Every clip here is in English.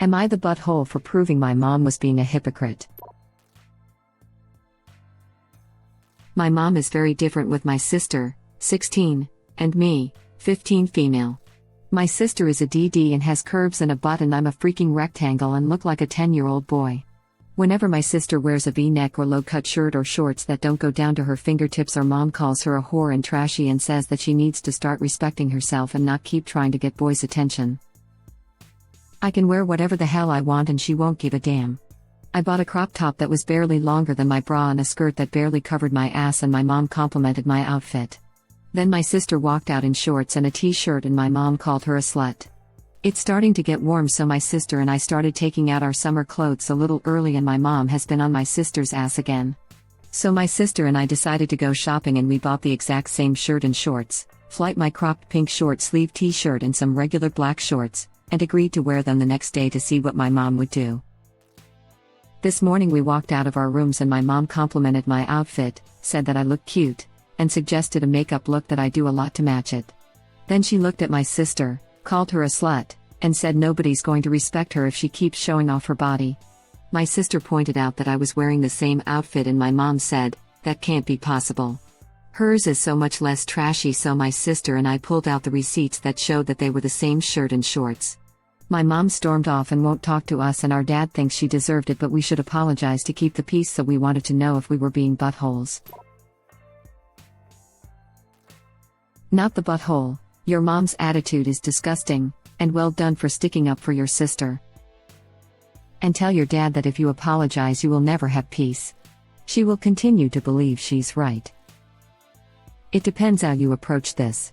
Am I the butthole for proving my mom was being a hypocrite? My mom is very different with my sister, 16, and me, 15 female. My sister is a DD and has curves and a butt, and I'm a freaking rectangle and look like a 10-year-old boy. Whenever my sister wears a V-neck or low-cut shirt or shorts that don't go down to her fingertips, our mom calls her a whore and trashy and says that she needs to start respecting herself and not keep trying to get boys' attention. I can wear whatever the hell I want and she won't give a damn. I bought a crop top that was barely longer than my bra and a skirt that barely covered my ass, and my mom complimented my outfit. Then my sister walked out in shorts and a t-shirt and my mom called her a slut. It's starting to get warm, so my sister and I started taking out our summer clothes a little early, and my mom has been on my sister's ass again. So my sister and I decided to go shopping, and we bought the exact same shirt and shorts, flight my cropped pink short sleeve t-shirt and some regular black shorts, and agreed to wear them the next day to see what my mom would do. This morning we walked out of our rooms and my mom complimented my outfit, said that I looked cute, and suggested a makeup look that I do a lot to match it. Then she looked at my sister, called her a slut, and said nobody's going to respect her if she keeps showing off her body. My sister pointed out that I was wearing the same outfit and my mom said, that can't be possible. Hers is so much less trashy, so my sister and I pulled out the receipts that showed that they were the same shirt and shorts. My mom stormed off and won't talk to us, and our dad thinks she deserved it, but we should apologize to keep the peace, so we wanted to know if we were being buttholes. Not the butthole. Your mom's attitude is disgusting, and well done for sticking up for your sister. And tell your dad that if you apologize you will never have peace. She will continue to believe she's right. It depends how you approach this.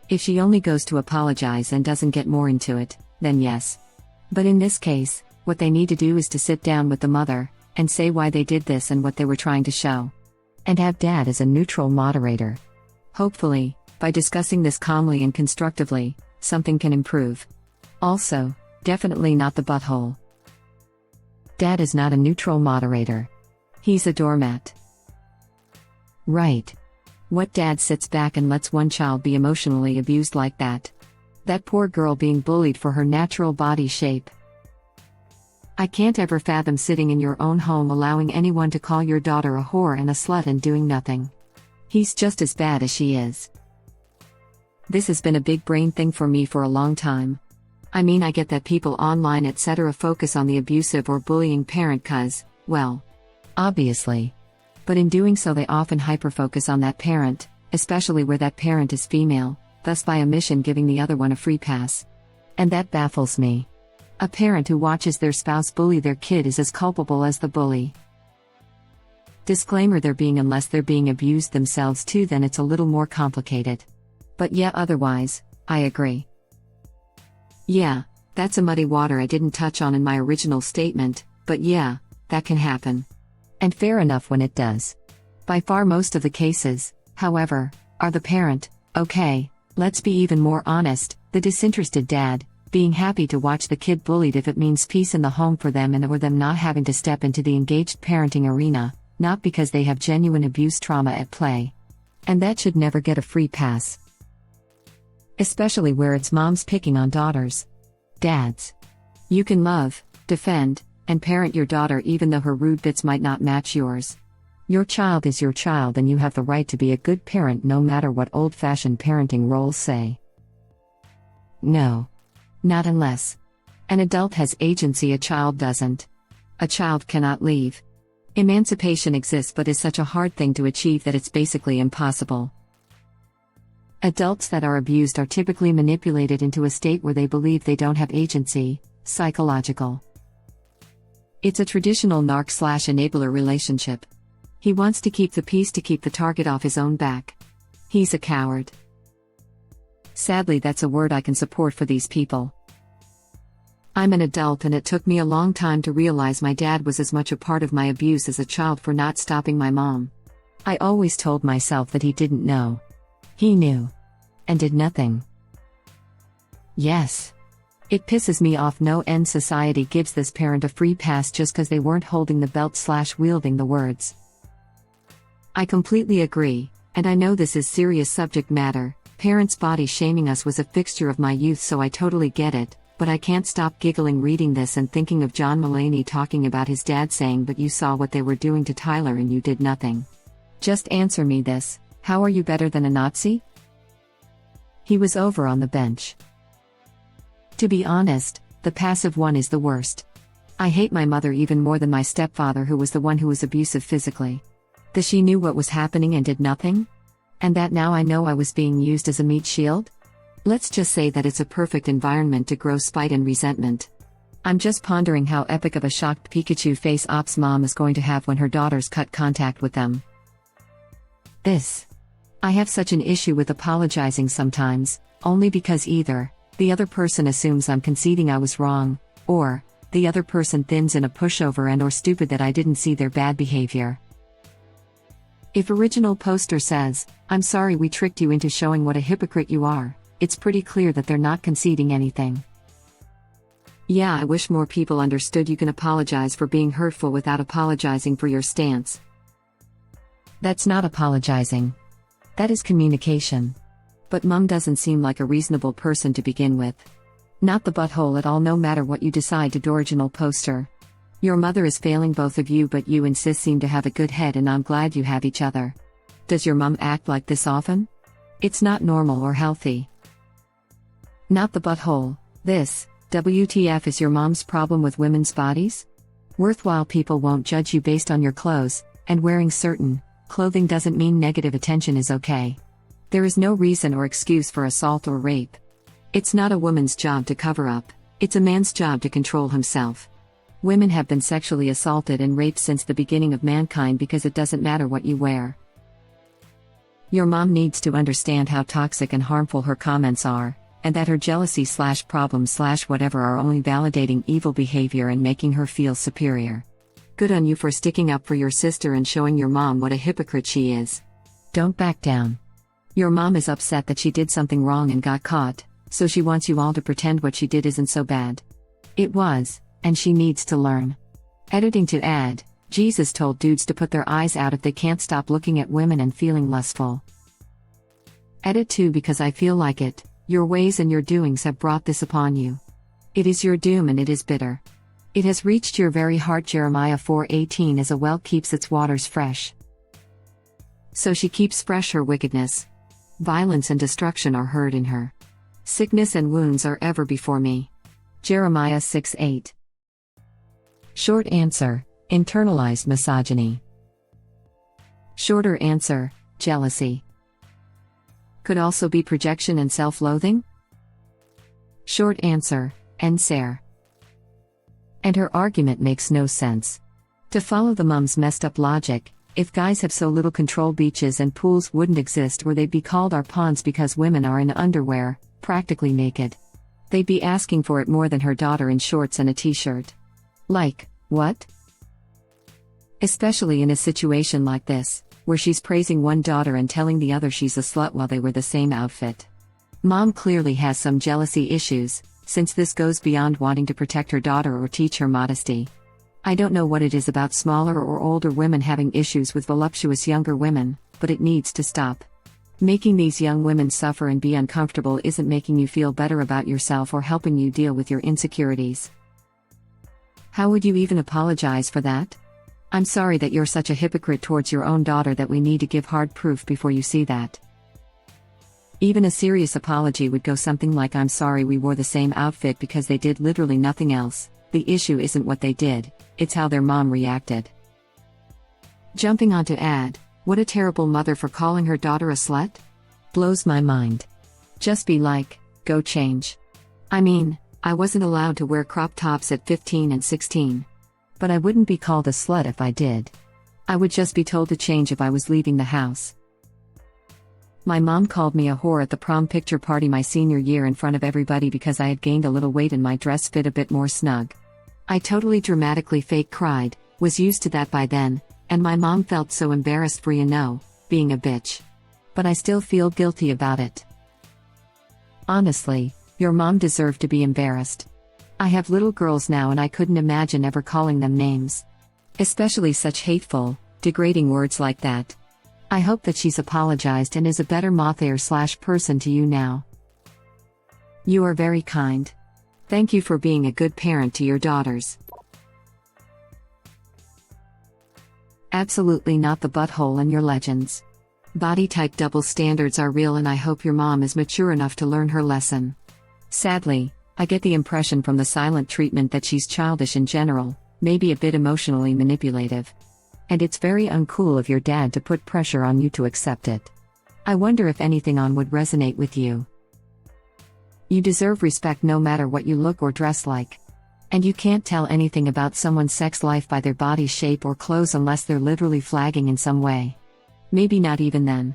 If she only goes to apologize and doesn't get more into it, then yes. But in this case, what they need to do is to sit down with the mother, and say why they did this and what they were trying to show. And have dad as a neutral moderator. Hopefully, by discussing this calmly and constructively, something can improve. Also, definitely not the butthole. Dad is not a neutral moderator. He's a doormat. Right. What dad sits back and lets one child be emotionally abused like that? That poor girl being bullied for her natural body shape. I can't ever fathom sitting in your own home allowing anyone to call your daughter a whore and a slut and doing nothing. He's just as bad as she is. This has been a big brain thing for me for a long time. I mean, I get that people online etc. focus on the abusive or bullying parent cause, well, obviously. But in doing so they often hyperfocus on that parent, especially where that parent is female, thus by omission giving the other one a free pass. And that baffles me. A parent who watches their spouse bully their kid is as culpable as the bully. Disclaimer: unless they're being abused themselves too, then it's a little more complicated. But yeah, otherwise, I agree. Yeah, that's a muddy water I didn't touch on in my original statement, but yeah, that can happen. And fair enough when it does. By far most of the cases, however, are the parent, okay, let's be even more honest, the disinterested dad, being happy to watch the kid bullied if it means peace in the home for them and or them not having to step into the engaged parenting arena, not because they have genuine abuse trauma at play. And that should never get a free pass. Especially where it's moms picking on daughters. Dads. You can love, defend, and parent your daughter even though her rude bits might not match yours. Your child is your child and you have the right to be a good parent no matter what old-fashioned parenting roles say. No. Not unless an adult has agency, a child doesn't. A child cannot leave. Emancipation exists but is such a hard thing to achieve that it's basically impossible. Adults that are abused are typically manipulated into a state where they believe they don't have agency, psychological. It's a traditional narc/enabler relationship. He wants to keep the peace to keep the target off his own back. He's a coward. Sadly, that's a word I can support for these people. I'm an adult and it took me a long time to realize my dad was as much a part of my abuse as a child for not stopping my mom. I always told myself that he didn't know. He knew. And did nothing. Yes. It pisses me off no end society gives this parent a free pass just cause they weren't holding the belt/wielding the words. I completely agree, and I know this is serious subject matter, Parents body shaming us was a fixture of my youth, so I totally get it, but I can't stop giggling reading this and thinking of John Mulaney talking about his dad saying, "But you saw what they were doing to Tyler and you did nothing." Just answer me this: how are you better than a Nazi? He was over on the bench. To be honest, the passive one is the worst. I hate my mother even more than my stepfather, who was the one who was abusive physically. That she knew what was happening and did nothing? And that now I know I was being used as a meat shield? Let's just say that it's a perfect environment to grow spite and resentment. I'm just pondering how epic of a shocked Pikachu face Op's mom is going to have when her daughters cut contact with them. I have such an issue with apologizing sometimes, only because either the other person assumes I'm conceding I was wrong, or the other person thins in a pushover and or stupid that I didn't see their bad behavior. If original poster says, "I'm sorry we tricked you into showing what a hypocrite you are," it's pretty clear that they're not conceding anything. Yeah, I wish more people understood you can apologize for being hurtful without apologizing for your stance. That's not apologizing. That is communication. But Mum doesn't seem like a reasonable person to begin with. Not the butthole at all, no matter what you decide to do. Original poster. Your mother is failing both of you, but you and sis seem to have a good head, and I'm glad you have each other. Does your mum act like this often? It's not normal or healthy. Not the butthole. This, WTF, is your mom's problem with women's bodies? Worthwhile people won't judge you based on your clothes, and wearing certain clothing doesn't mean negative attention is okay. There is no reason or excuse for assault or rape. It's not a woman's job to cover up, it's a man's job to control himself. Women have been sexually assaulted and raped since the beginning of mankind because it doesn't matter what you wear. Your mom needs to understand how toxic and harmful her comments are, and that her jealousy/problem/whatever are only validating evil behavior and making her feel superior. Good on you for sticking up for your sister and showing your mom what a hypocrite she is. Don't back down. Your mom is upset that she did something wrong and got caught, so she wants you all to pretend what she did isn't so bad. It was, and she needs to learn. Editing to add, Jesus told dudes to put their eyes out if they can't stop looking at women and feeling lustful. Edit 2 because I feel like it, your ways and your doings have brought this upon you. It is your doom and it is bitter. It has reached your very heart. Jeremiah 4:18. As a well keeps its waters fresh, so she keeps fresh her wickedness. Violence and destruction are heard in her. Sickness and wounds are ever before me. Jeremiah 6:8. Short answer: internalized misogyny. Shorter answer: jealousy. Could also be projection and self-loathing. Short answer: NSAIR. And her argument makes no sense. To follow the mum's messed up logic, if guys have so little control, beaches and pools wouldn't exist, or they'd be called our ponds because women are in underwear, practically naked. They'd be asking for it more than her daughter in shorts and a t-shirt. Like, what? Especially in a situation like this, where she's praising one daughter and telling the other she's a slut while they wear the same outfit. Mom clearly has some jealousy issues, since this goes beyond wanting to protect her daughter or teach her modesty. I don't know what it is about smaller or older women having issues with voluptuous younger women, but it needs to stop. Making these young women suffer and be uncomfortable isn't making you feel better about yourself or helping you deal with your insecurities. How would you even apologize for that? I'm sorry that you're such a hypocrite towards your own daughter that we need to give hard proof before you see that. Even a serious apology would go something like, "I'm sorry we wore the same outfit because they did literally nothing else. The issue isn't what they did, it's how their mom reacted." Jumping on to add, what a terrible mother for calling her daughter a slut? Blows my mind. Just be like, go change. I mean, I wasn't allowed to wear crop tops at 15 and 16. But I wouldn't be called a slut if I did. I would just be told to change if I was leaving the house. My mom called me a whore at the prom picture party my senior year in front of everybody because I had gained a little weight and my dress fit a bit more snug. I totally dramatically fake cried, was used to that by then, and my mom felt so embarrassed for, being a bitch. But I still feel guilty about it. Honestly, your mom deserved to be embarrassed. I have little girls now and I couldn't imagine ever calling them names. Especially such hateful, degrading words like that. I hope that she's apologized and is a better mother/person to you now. You are very kind. Thank you for being a good parent to your daughters. Absolutely not the butthole in your legends. Body type double standards are real, and I hope your mom is mature enough to learn her lesson. Sadly, I get the impression from the silent treatment that she's childish in general, maybe a bit emotionally manipulative. And it's very uncool of your dad to put pressure on you to accept it. I wonder if anything on would resonate with you. You deserve respect no matter what you look or dress like. And you can't tell anything about someone's sex life by their body shape or clothes unless they're literally flagging in some way. Maybe not even then.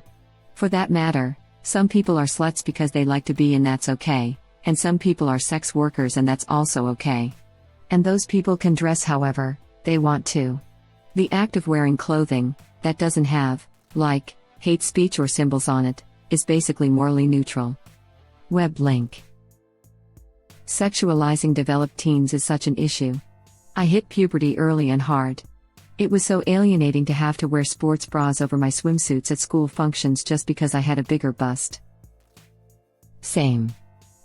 For that matter, some people are sluts because they like to be, and that's okay, and some people are sex workers and that's also okay. And those people can dress however they want to. The act of wearing clothing that doesn't have, like, hate speech or symbols on it, is basically morally neutral. Web link. Sexualizing developed teens is such an issue. I hit puberty early and hard. It was so alienating to have to wear sports bras over my swimsuits at school functions just because I had a bigger bust. Same.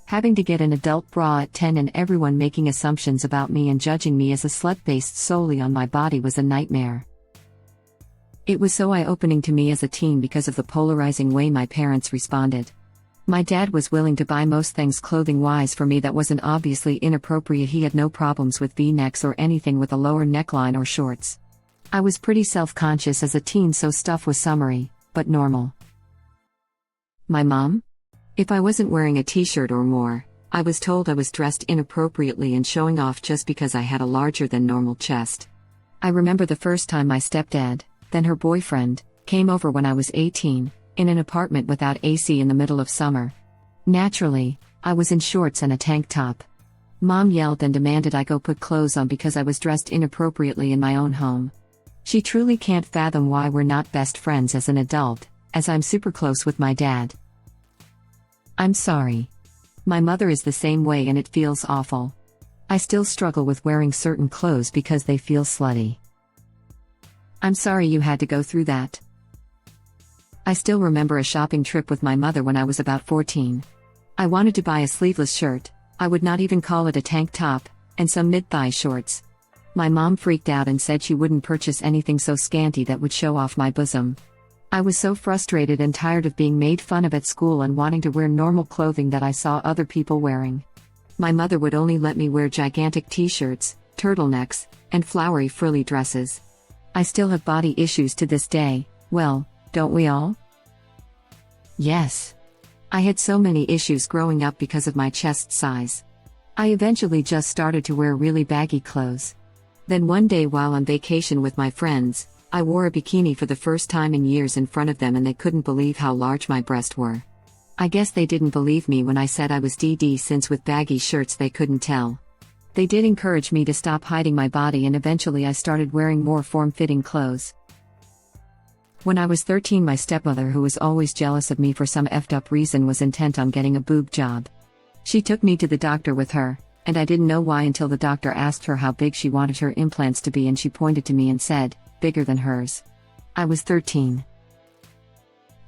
Having to get an adult bra at 10 and everyone making assumptions about me and judging me as a slut based solely on my body was a nightmare. It was so eye-opening to me as a teen because of the polarizing way my parents responded. My dad was willing to buy most things clothing-wise for me that wasn't obviously inappropriate. He had no problems with V-necks or anything with a lower neckline or shorts. I was pretty self-conscious as a teen, so stuff was summery, but normal. My mom? If I wasn't wearing a t-shirt or more, I was told I was dressed inappropriately and showing off just because I had a larger than normal chest. I remember the first time my stepdad, then her boyfriend, came over when I was 18, in an apartment without AC in the middle of summer. Naturally, I was in shorts and a tank top. Mom yelled and demanded I go put clothes on because I was dressed inappropriately in my own home. She truly can't fathom why we're not best friends as an adult, as I'm super close with my dad. I'm sorry. My mother is the same way and it feels awful. I still struggle with wearing certain clothes because they feel slutty. I'm sorry you had to go through that. I still remember a shopping trip with my mother when I was about 14. I wanted to buy a sleeveless shirt, I would not even call it a tank top, and some mid-thigh shorts. My mom freaked out and said she wouldn't purchase anything so scanty that would show off my bosom. I was so frustrated and tired of being made fun of at school and wanting to wear normal clothing that I saw other people wearing. My mother would only let me wear gigantic t-shirts, turtlenecks, and flowery frilly dresses. I still have body issues to this day. Well, don't we all? Yes. I had so many issues growing up because of my chest size. I eventually just started to wear really baggy clothes. Then one day while on vacation with my friends, I wore a bikini for the first time in years in front of them and they couldn't believe how large my breasts were. I guess they didn't believe me when I said I was DD, since with baggy shirts they couldn't tell. They did encourage me to stop hiding my body and eventually I started wearing more form-fitting clothes. When I was 13, my stepmother, who was always jealous of me for some effed up reason, was intent on getting a boob job. She took me to the doctor with her, and I didn't know why until the doctor asked her how big she wanted her implants to be and she pointed to me and said, "Bigger than hers." I was 13.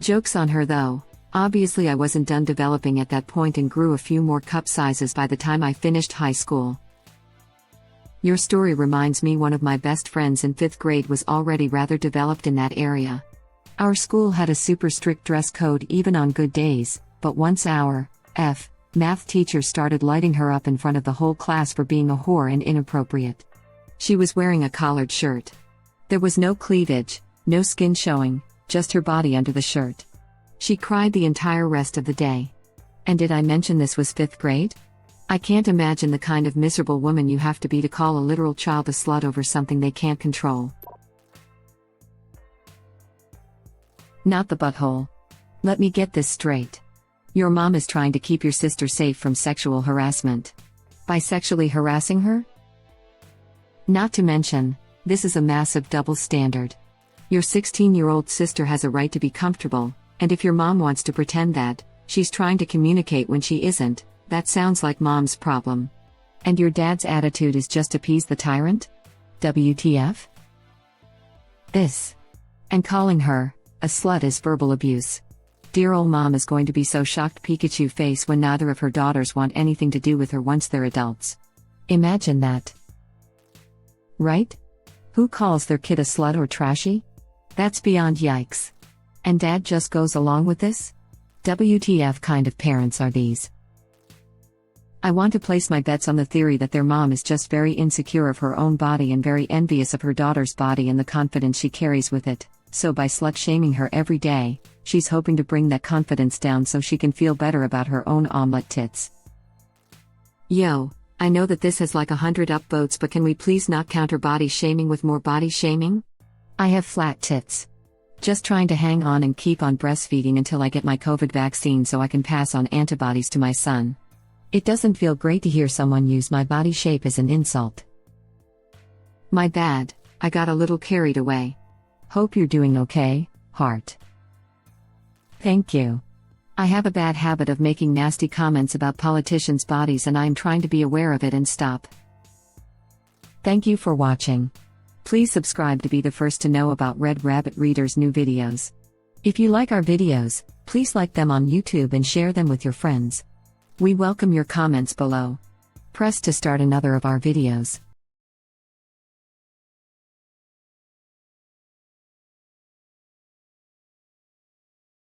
Joke's on her though. Obviously I wasn't done developing at that point and grew a few more cup sizes by the time I finished high school. Your story reminds me one of my best friends in 5th grade was already rather developed in that area. Our school had a super strict dress code even on good days, but once our math teacher started lighting her up in front of the whole class for being a whore and inappropriate. She was wearing a collared shirt. There was no cleavage, no skin showing, just her body under the shirt. She cried the entire rest of the day. And did I mention this was 5th grade? I can't imagine the kind of miserable woman you have to be to call a literal child a slut over something they can't control. Not the butthole. Let me get this straight. Your mom is trying to keep your sister safe from sexual harassment. By sexually harassing her? Not to mention, this is a massive double standard. Your 16-year-old sister has a right to be comfortable, and if your mom wants to pretend that she's trying to communicate when she isn't, that sounds like mom's problem. And your dad's attitude is just appease the tyrant? WTF? This. And calling her A slut is verbal abuse. Dear ol' mom is going to be so shocked Pikachu face when neither of her daughters want anything to do with her once they're adults. Imagine that. Right? Who calls their kid a slut or trashy? That's beyond yikes. And dad just goes along with this? WTF kind of parents are these? I want to place my bets on the theory that their mom is just very insecure of her own body and very envious of her daughter's body and the confidence she carries with it, so by slut-shaming her every day, she's hoping to bring that confidence down so she can feel better about her own omelet tits. Yo, I know that this has like 100 upvotes, but can we please not counter body shaming with more body shaming? I have flat tits. Just trying to hang on and keep on breastfeeding until I get my COVID vaccine so I can pass on antibodies to my son. It doesn't feel great to hear someone use my body shape as an insult. My bad, I got a little carried away. Hope you're doing okay, heart. Thank you. I have a bad habit of making nasty comments about politicians' bodies and I am trying to be aware of it and stop. Thank you for watching. Please subscribe to be the first to know about Red Rabbit Reader's new videos. If you like our videos, please like them on YouTube and share them with your friends. We welcome your comments below. Press to start another of our videos.